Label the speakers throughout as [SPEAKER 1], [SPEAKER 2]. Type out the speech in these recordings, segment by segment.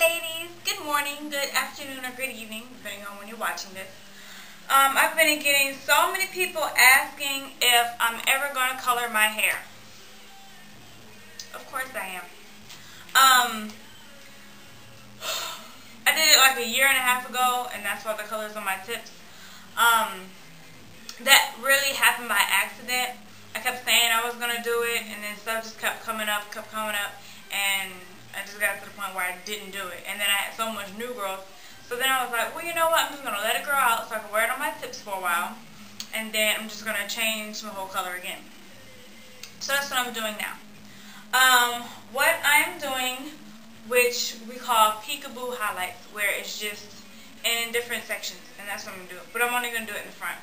[SPEAKER 1] Hi ladies, good morning, good afternoon, or good evening, depending on when you're watching this. I've been getting so many people asking if I'm ever going to color my hair. Of course I am. I did it like a year and a half ago, and that's why the color's on my tips. That really happened by accident. I kept saying I was going to do it, and then stuff just kept coming up, and I just got to the point where I didn't do it. And then I had so much new growth. So then I was like, well, you know what? I'm just going to let it grow out so I can wear it on my tips for a while. And then I'm just going to change the whole color again. So that's what I'm doing now. What I'm doing, which we call peekaboo highlights, where it's just in different sections. And that's what I'm going to do. But I'm only going to do it in the front.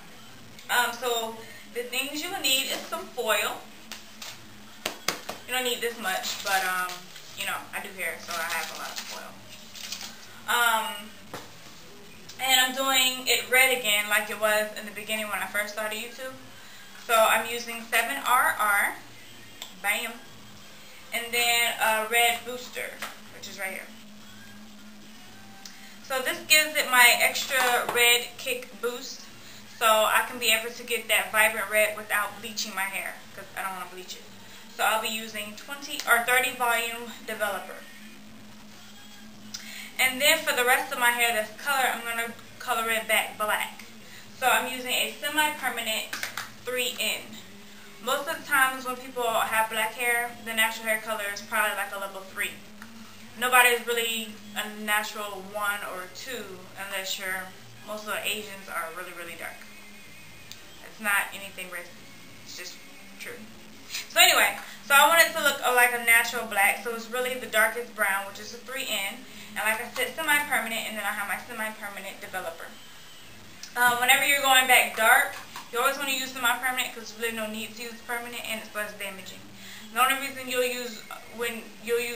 [SPEAKER 1] So the things you will need is some foil. You don't need this much, but you know, I do hair, so I have a lot of foil. And I'm doing it red again like it was in the beginning when I first started YouTube. So I'm using 7RR, bam, and then a red booster, which is right here. So this gives it my extra red kick boost, so I can be able to get that vibrant red without bleaching my hair, because I don't want to bleach it. So I'll be using 20 or 30 volume developer. And then for the rest of my hair that's colored, I'm going to color it back black. So I'm using a semi-permanent 3N. Most of the times when people have black hair, the natural hair color is probably like a level 3. Nobody is really a natural 1 or 2 unless most of the Asians are really, really dark. It's not anything racist. It's just true. So anyway, so I want it to look like a natural black, so it's really the darkest brown, which is a 3N. And like I said, semi-permanent, and then I have my semi-permanent developer. Whenever you're going back dark, you always want to use semi-permanent because there's really no need to use permanent, and it's less damaging. The only reason you'll use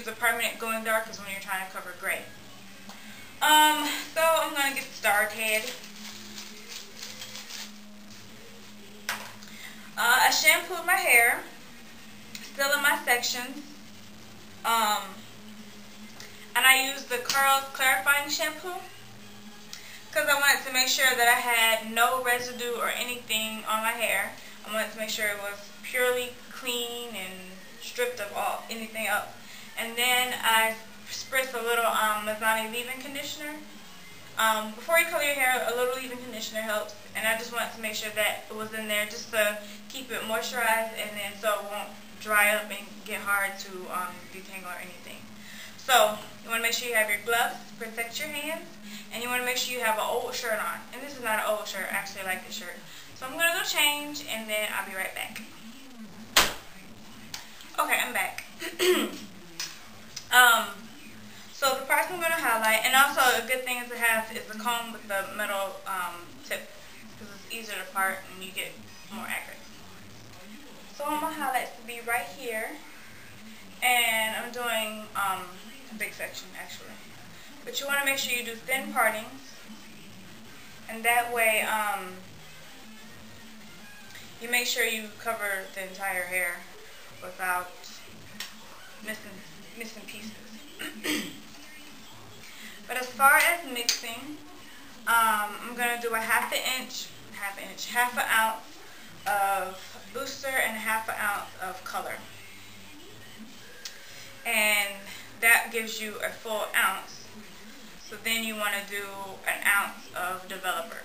[SPEAKER 1] the permanent going dark is when you're trying to cover gray. So I'm going to get started. I shampooed my hair, still in my sections, and I used the Curl Clarifying Shampoo because I wanted to make sure that I had no residue or anything on my hair. I wanted to make sure it was purely clean and stripped of anything else. And then I spritz a little Mazani leave-in conditioner. Before you color your hair, a little leave-in conditioner helps, and I just wanted to make sure that it was in there just to keep it moisturized, and then so it won't dry up and get hard to detangle or anything. So you want to make sure you have your gloves to protect your hands, and you want to make sure you have an old shirt on. And this is not an old shirt, I actually like this shirt. So I'm going to go change, and then I'll be right back. Okay, I'm back. So the parts I'm going to highlight, and also a good thing to have is a comb with the metal tip, because it's easier to part and you get more accurate. So I want my highlights to be right here, and I'm doing a big section actually. But you want to make sure you do thin partings, and that way you make sure you cover the entire hair without missing pieces. But as far as mixing, I'm going to do a half an ounce of booster and half an ounce of color. And that gives you a full ounce. So then you want to do an ounce of developer.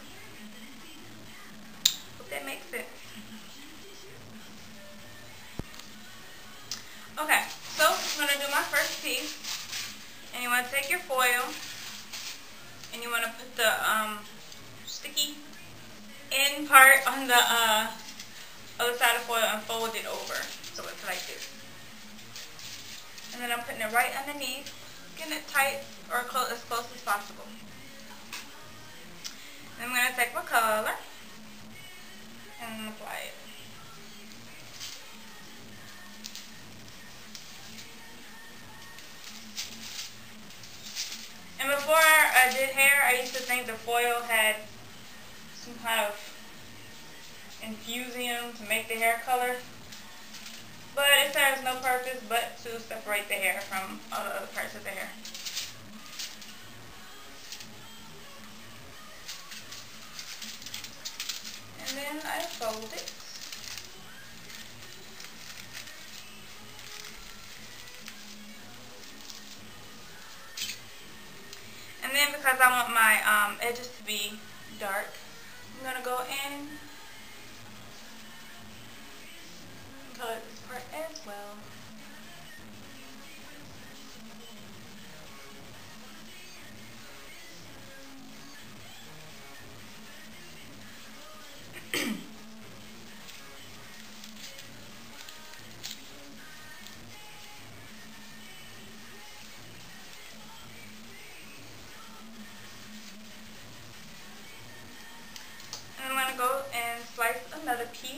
[SPEAKER 1] Hope that makes sense. Okay, so I'm going to do my first piece. And you want to take your foil, and you want to put the sticky end part on the other side of the foil and fold it over. So it's like this. And then I'm putting it right underneath, getting it tight or as close as possible. Then I'm going to take my color and apply it. And before I did hair, I used to think the foil had some kind of infusion to make the hair color. But it serves no purpose but to separate the hair from all the other parts of the hair. then because I want my edges to be dark, I'm going to go in and color this part as well. And I'm going to go and slice another piece.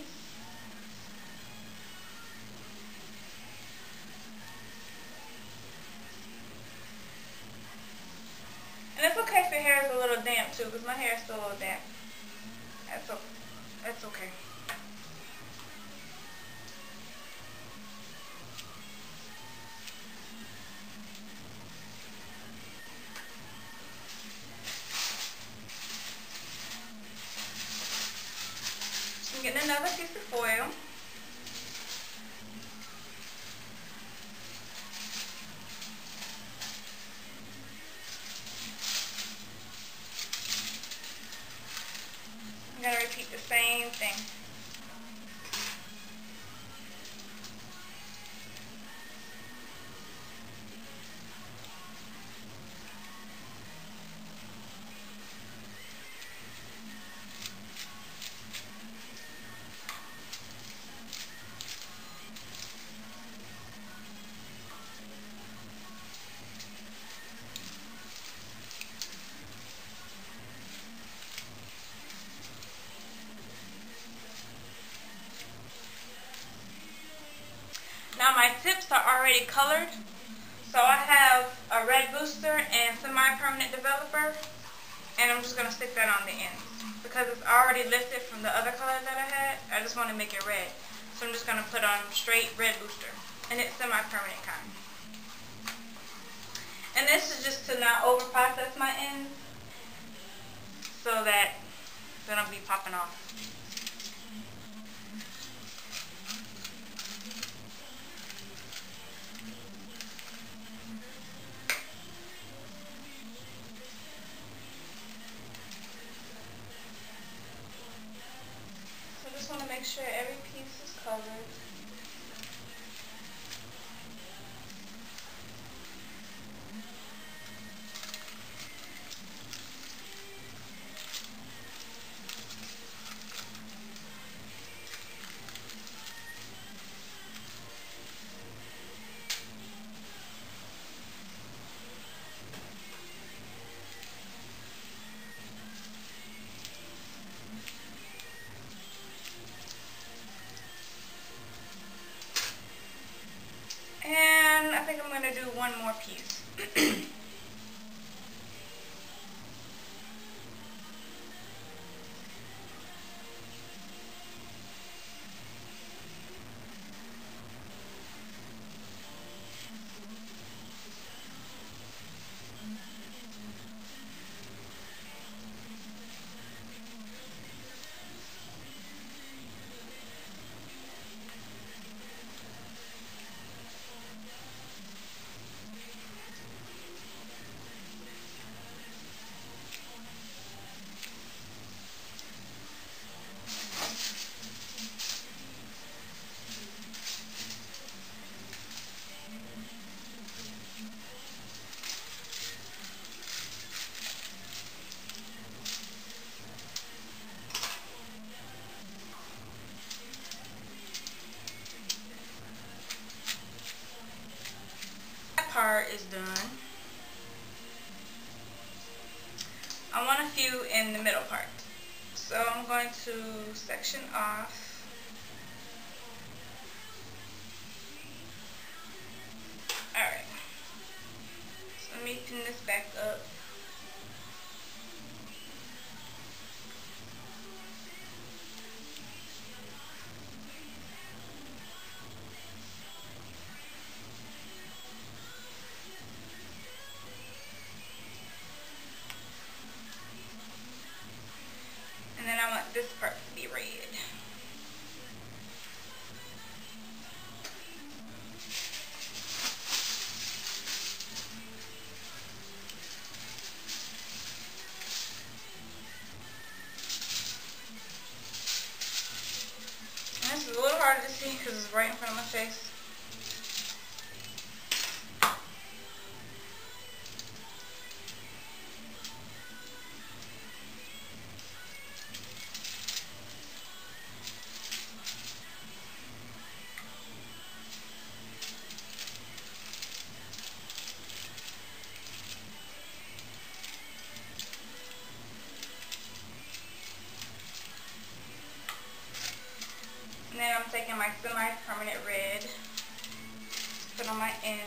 [SPEAKER 1] And it's okay if your hair is a little damp too, because my hair is still a little damp. That's okay. I'm getting another piece of foil. I'm going to repeat the same thing. Now my tips are already colored, so I have a red booster and semi-permanent developer, and I'm just going to stick that on the ends. Because it's already lifted from the other color that I had, I just want to make it red. So I'm just going to put on straight red booster, and it's semi-permanent kind. And this is just to not over-process my ends, so that they don't be popping off. I just want to make sure every piece is covered. And I think I'm going to do one more piece. Part is done. I want a few in the middle part, so I'm going to section off. Alright, so let me pin this back up. And then I want this part to be red. then I'm taking my semi-permanent red, put on my end.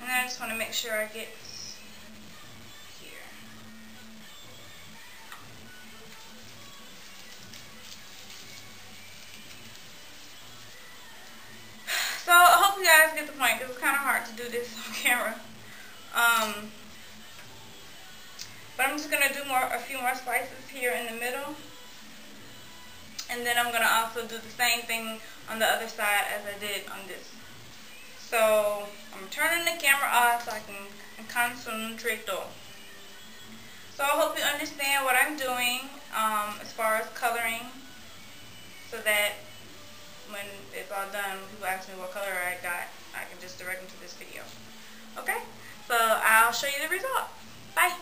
[SPEAKER 1] And I just want to make sure I get here. So I hope you guys get the point. It was kind of hard to do this on camera. But I'm just going to do a few more slices here in the middle. And then I'm going to also do the same thing on the other side as I did on this. So I'm turning the camera off so I can concentrate. So I hope you understand what I'm doing as far as coloring, so that when it's all done, when people ask me what color I got, I can just direct them to this video. Okay, so I'll show you the result. Bye.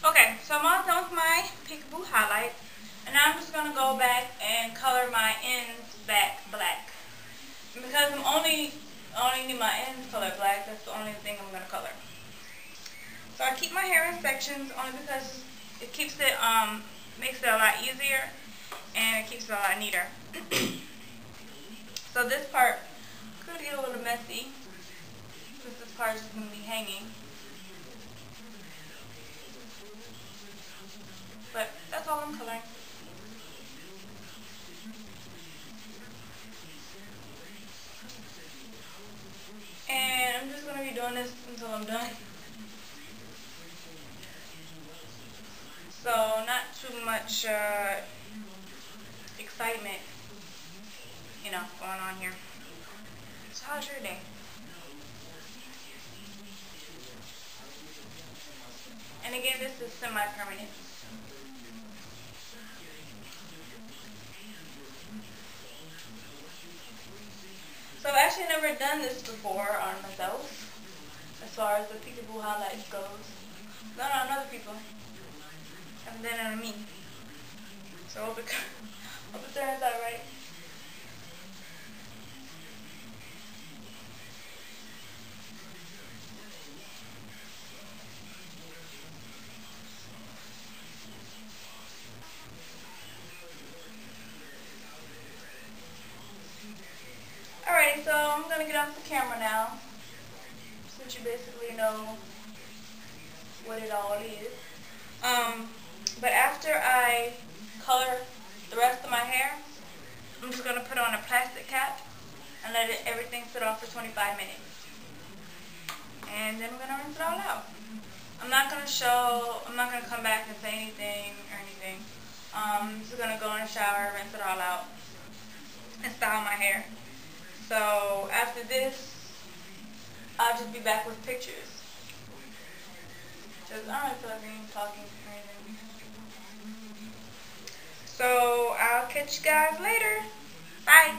[SPEAKER 1] Okay, so I'm all done with my Peekaboo highlight, and now I'm just going to go back and color my ends back black. Because I only need my ends colored black, that's the only thing I'm going to color. So I keep my hair in sections only because it keeps it, makes it a lot easier, and it keeps it a lot neater. So this part could get a little messy, because this part is going to be hanging. But that's all I'm coloring. And I'm just going to be doing this until I'm done. So not too much excitement, you know, going on here. So how's your day? And again, this is semi-permanent. So I've actually never done this before on myself, as far as the Peekaboo highlight goes. Done on other people. Haven't done it on me. So hope it turns out right. Alright, so I'm going to get off the camera now, since you basically know what it all is. But after I color the rest of my hair, I'm just going to put on a plastic cap and let everything sit off for 25 minutes. And then I'm going to rinse it all out. I'm not going to come back and say anything or anything. I'm just going to go in the shower, rinse it all out, and style my hair. So after this, I'll just be back with pictures. Because I don't feel like I'm talking or anything. So I'll catch you guys later. Bye.